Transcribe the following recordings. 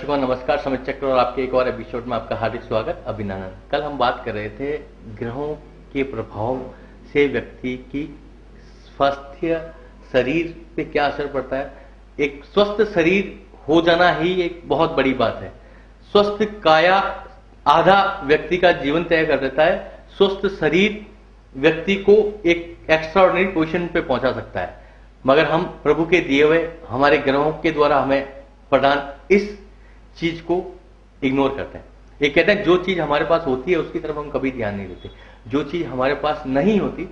दर्शकों नमस्कार, समय चक्र और आपके एक और एपिसोड में आपका हार्दिक स्वागत। अभिनंदन। कल हम बात कर रहे थे ग्रहों के प्रभाव से व्यक्ति की स्वास्थ्य शरीर पे क्या असर पड़ता है। एक स्वस्थ शरीर हो जाना ही एक बहुत बड़ी बात है। स्वस्थ काया आधा व्यक्ति का जीवन तय कर देता है। स्वस्थ शरीर व्यक्ति को एक एक्स्ट्राऑर्डिनरी पोजीशन पे पहुंचा सकता है, मगर हम प्रभु के दिए हुए हमारे ग्रहों के द्वारा हमें प्रदान इस चीज को इग्नोर करते हैं। ये कहते हैं जो चीज हमारे पास होती है उसकी तरफ हम कभी ध्यान नहीं देते, जो चीज हमारे पास नहीं होती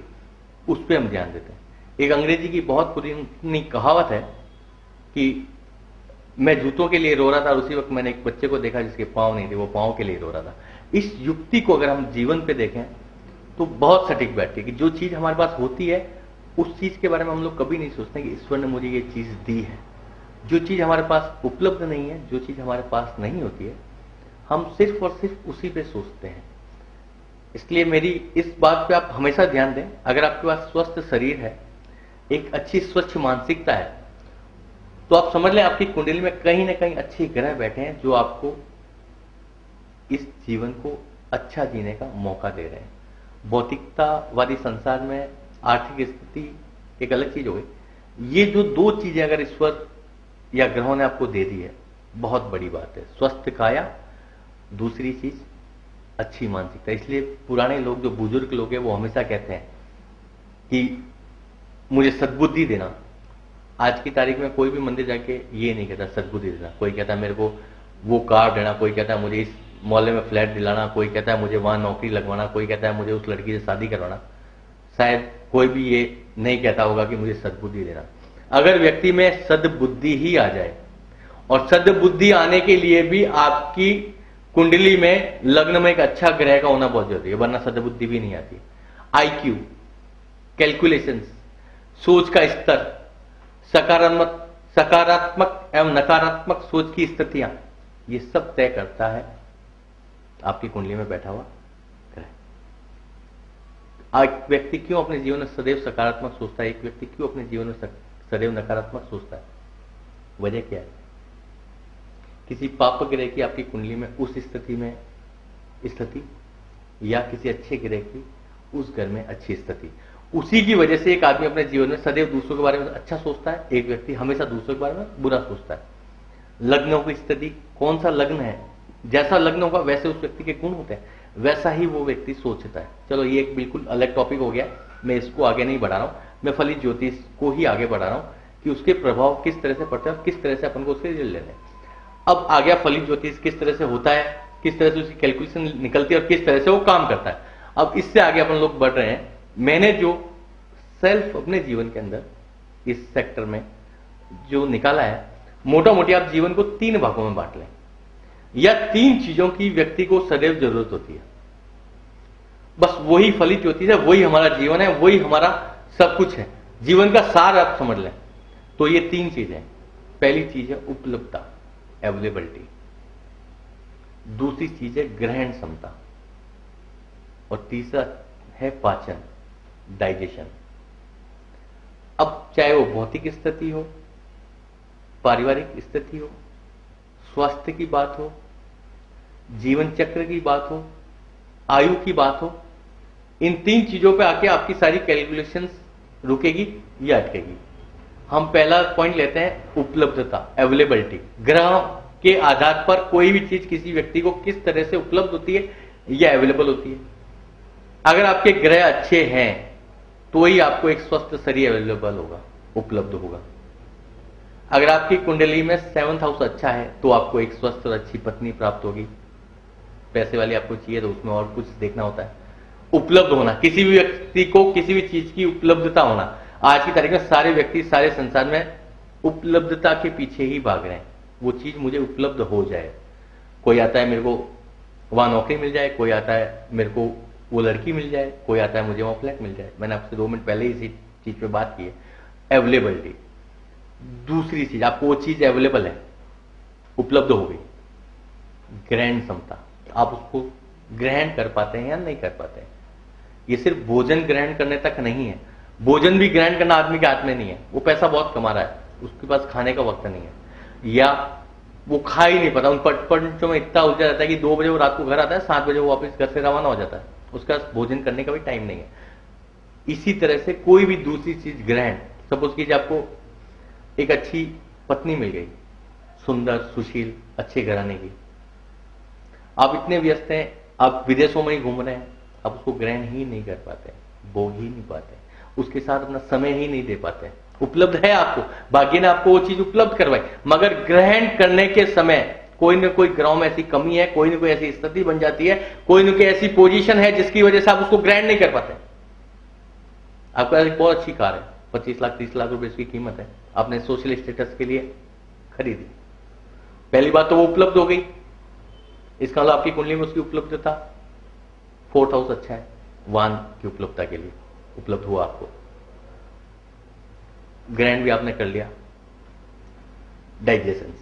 उस पर हम ध्यान देते हैं। एक अंग्रेजी की बहुत पुरानी कहावत है कि मैं जूतों के लिए रो रहा था और उसी वक्त मैंने एक बच्चे को देखा जिसके पांव नहीं थे, वो पांव के लिए रो रहा था। इस युक्ति को अगर हम जीवन पे देखें तो बहुत सटीक बैठती है कि जो चीज हमारे पास होती है उस चीज के बारे में हम लोग कभी नहीं सोचते कि ईश्वर ने मुझे ये चीज दी है। जो चीज हमारे पास उपलब्ध नहीं है, जो चीज हमारे पास नहीं होती है, हम सिर्फ और सिर्फ उसी पे सोचते हैं। इसलिए मेरी इस बात पे आप हमेशा ध्यान दें, अगर आपके पास स्वस्थ शरीर है, एक अच्छी स्वच्छ मानसिकता है, तो आप समझ लें आपकी कुंडली में कहीं ना कहीं अच्छे ग्रह बैठे हैं जो आपको इस जीवन को अच्छा जीने का मौका दे रहे हैं। भौतिकतावादी संसार में आर्थिक स्थिति एक अलग चीज हो गई। ये जो दो चीजें अगर ईश्वर या ग्रहों ने आपको दे दी है, बहुत बड़ी बात है। स्वस्थ काया, दूसरी चीज अच्छी मानसिकता। इसलिए पुराने लोग, जो बुजुर्ग लोग हैं, वो हमेशा कहते हैं कि मुझे सद्बुद्धि देना। आज की तारीख में कोई भी मंदिर जाके ये नहीं कहता सद्बुद्धि देना। कोई कहता है मेरे को वो कार देना, कोई कहता है मुझे इस मोहल्ले में फ्लैट दिलाना, कोई कहता है मुझे वहां नौकरी लगवाना, कोई कहता है मुझे उस लड़की से शादी करवाना। शायद कोई भी ये नहीं कहता होगा कि मुझे सद्बुद्धि देना। अगर व्यक्ति में सद्बुद्धि ही आ जाए, और सद्बुद्धि आने के लिए भी आपकी कुंडली में लग्न में एक अच्छा ग्रह का होना बहुत जरूरी है, वरना सद्बुद्धि भी नहीं आती। आईक्यू, कैलकुलेशंस, सोच का स्तर, सकारात्मक एवं नकारात्मक सोच की स्थितियां, ये सब तय करता है आपकी कुंडली में बैठा हुआ ग्रह। एक व्यक्ति क्यों अपने जीवन में सदैव सकारात्मक सोचता है, एक व्यक्ति क्यों अपने जीवन में सदैव नकारात्मक सोचता है, वजह क्या है? किसी पाप ग्रह की आपकी कुंडली में उस स्थिति या किसी अच्छे ग्रह की उस घर में अच्छी स्थिति, उसी की वजह से एक आदमी अपने जीवन में सदैव दूसरों के बारे में अच्छा सोचता है, एक व्यक्ति हमेशा दूसरों के बारे में बुरा सोचता है। लग्नों की स्थिति, कौन सा लग्न है, जैसा लग्न होगा वैसे उस व्यक्ति के गुण होते हैं, वैसा ही वो व्यक्ति सोचता है। चलो ये एक बिल्कुल अलग टॉपिक हो गया, मैं इसको आगे नहीं बढ़ा रहा हूं, मैं फलित ज्योतिष को ही आगे बढ़ा रहा हूं कि उसके प्रभाव किस तरह से पड़ते हैं और किस तरह से अपन को उसके रिजल्ट लेने हैं। अब आ गया फलित ज्योतिष किस तरह से होता है, किस तरह से उसकी कैलकुलेशन निकलती है और किस तरह से वो काम करता है। अब इससे आगे अपन लोग बढ़ रहे हैं। मैंने जो सेल्फ अपने जीवन के अंदर इस सेक्टर में जो निकाला है, मोटा मोटी आप जीवन को 3 भागों में बांट लें, या 3 चीजों की व्यक्ति को सदैव जरूरत होती है। बस वही फलित ज्योतिष है, वही हमारा जीवन है, वही हमारा सब कुछ है, जीवन का सार आप समझ लें तो ये 3 चीजें। पहली चीज है उपलब्धता, अवेलेबिलिटी। दूसरी चीज है ग्रहण क्षमता, और तीसरा है पाचन, डाइजेशन। अब चाहे वो भौतिक स्थिति हो, पारिवारिक स्थिति हो, स्वास्थ्य की बात हो, जीवन चक्र की बात हो, आयु की बात हो, इन 3 चीजों पे आके आपकी सारी कैलकुलेशंस रुकेगी या अटकेगी। हम पहला पॉइंट लेते हैं उपलब्धता, अवेलेबिलिटी। ग्रह के आधार पर कोई भी चीज किसी व्यक्ति को किस तरह से उपलब्ध होती है या अवेलेबल होती है। अगर आपके ग्रह अच्छे हैं तो ही आपको एक स्वस्थ शरीर अवेलेबल होगा, उपलब्ध होगा। अगर आपकी कुंडली में 7th हाउस अच्छा है तो आपको एक स्वस्थ और अच्छी पत्नी प्राप्त होगी। पैसे वाली आपको चाहिए तो उसमें और कुछ देखना होता है। उपलब्ध होना, किसी भी व्यक्ति को किसी भी चीज की उपलब्धता होना। आज की तारीख में सारे व्यक्ति सारे संसार में उपलब्धता के पीछे ही भाग रहे हैं। वो चीज मुझे उपलब्ध हो जाए। कोई आता है मेरे को वहां नौकरी मिल जाए, कोई आता है मेरे को वो लड़की मिल जाए, कोई आता है मुझे वहां फ्लैट मिल जाए। मैंने आपसे 2 मिनट पहले ही इसी चीज पे बात की है, अवेलेबिलिटी। दूसरी चीज, आपको वो चीज अवेलेबल है, उपलब्ध हो गई, ग्रहण क्षमता। आप उसको ग्रहण कर पाते हैं या नहीं कर पाते हैं। ये सिर्फ भोजन ग्रहण करने तक नहीं है, भोजन भी ग्रहण करना आदमी के हाथ में नहीं है। वो पैसा बहुत कमा रहा है, उसके पास खाने का वक्त नहीं है, या वो खा ही नहीं पाता, उन पंचों में इतना उलझा रहता है कि 2 बजे वो रात को घर आता है, 7 बजे वो वापस घर से रवाना हो जाता है, उसका भोजन करने का भी टाइम नहीं है। इसी तरह से कोई भी दूसरी चीज ग्रहण, सपोज कीजिए आपको एक अच्छी पत्नी मिल गई, सुंदर सुशील अच्छे घराने की, आप इतने व्यस्त हैं, आप विदेशों में ही घूम रहे हैं, आप उसको ग्रहण ही नहीं कर पाते, भोग ही नहीं पाते, उसके साथ अपना समय ही नहीं दे पाते। उपलब्ध है आपको, भाग्य ने आपको वो चीज उपलब्ध करवाई, मगर ग्रहण करने के समय कोई न कोई ग्रहों में ऐसी कमी है, कोई न कोई ऐसी स्थिति बन जाती है, कोई न कोई ऐसी पोजीशन है जिसकी वजह से आप उसको ग्रहण नहीं कर पाते। आपका बहुत अच्छी कार है, 25 लाख 30 लाख रुपए इसकी कीमत है, आपने सोशल स्टेटस के लिए खरीदी, पहली बात तो वो उपलब्ध हो गई, इसका मतलब आपकी कुंडली में उसकी उपलब्धता, 4th हाउस अच्छा है, वाहन की उपलब्धता के लिए उपलब्ध हुआ आपको, ग्रहण भी आपने कर लिया। डाइजेशन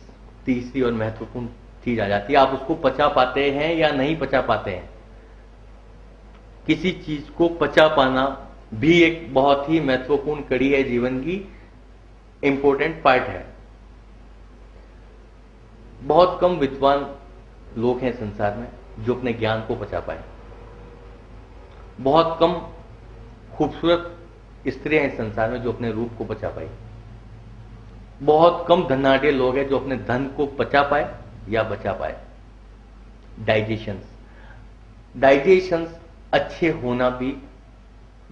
तीसरी और महत्वपूर्ण चीज आ जाती है, आप उसको पचा पाते हैं या नहीं पचा पाते हैं। किसी चीज को पचा पाना भी एक बहुत ही महत्वपूर्ण कड़ी है, जीवन की इंपॉर्टेंट पार्ट है। बहुत कम विद्वान लोग हैं संसार में जो अपने ज्ञान को पचा पाए, बहुत कम खूबसूरत स्त्रियां इस संसार में जो अपने रूप को पचा पाई, बहुत कम धनाढ़ लोग हैं जो अपने धन को पचा पाए या बचा पाए। डाइजेशंस अच्छे होना भी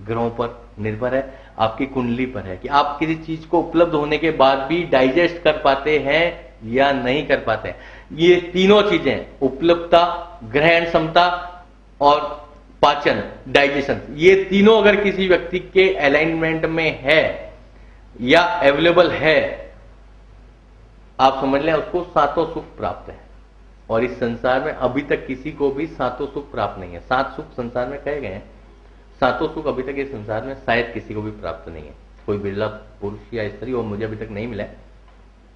ग्रहों पर निर्भर है, आपकी कुंडली पर है कि आप किसी चीज को उपलब्ध होने के बाद भी डाइजेस्ट कर पाते हैं या नहीं कर पाते हैं। ये तीनों चीजें, उपलब्धता, ग्रहण क्षमता और पाचन, डाइजेशन, ये तीनों अगर किसी व्यक्ति के अलाइनमेंट में है या अवेलेबल है, आप समझ लें उसको सातों सुख प्राप्त है। और इस संसार में अभी तक किसी को भी सातों सुख प्राप्त नहीं है। 7 सुख संसार में कहे गए हैं, सातों सुख अभी तक इस संसार में शायद किसी को भी प्राप्त नहीं है, कोई बिरला पुरुष या स्त्री, और मुझे अभी तक नहीं मिला,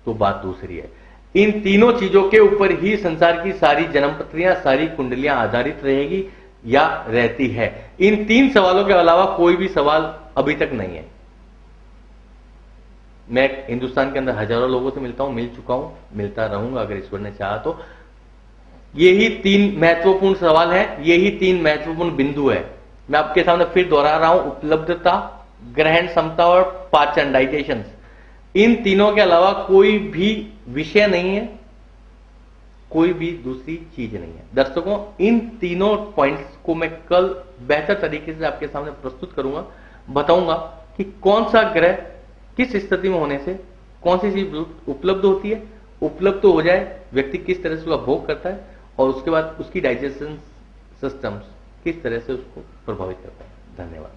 तो बात दूसरी है। इन तीनों चीजों के ऊपर ही संसार की सारी जन्मपत्रियां, सारी कुंडलियां आधारित रहेगी या रहती है। इन 3 सवालों के अलावा कोई भी सवाल अभी तक नहीं है। मैं हिंदुस्तान के अंदर हजारों लोगों से मिलता हूं, मिल चुका हूं, मिलता रहूंगा अगर ईश्वर ने चाहा तो। यही 3 महत्वपूर्ण सवाल है, यही 3 महत्वपूर्ण बिंदु है। मैं आपके सामने फिर दोहरा रहा हूं, उपलब्धता, ग्रहण क्षमता और पाचन, डाइजेशन। इन तीनों के अलावा कोई भी विषय नहीं है, कोई भी दूसरी चीज नहीं है। दर्शकों, इन तीनों पॉइंट्स को मैं कल बेहतर तरीके से आपके सामने प्रस्तुत करूंगा, बताऊंगा कि कौन सा ग्रह किस स्थिति में होने से कौन सी चीज उपलब्ध होती है, उपलब्ध तो हो जाए, व्यक्ति किस तरह से उसका भोग करता है, और उसके बाद उसकी डाइजेशन सिस्टम्स किस तरह से उसको प्रभावित करता है। धन्यवाद।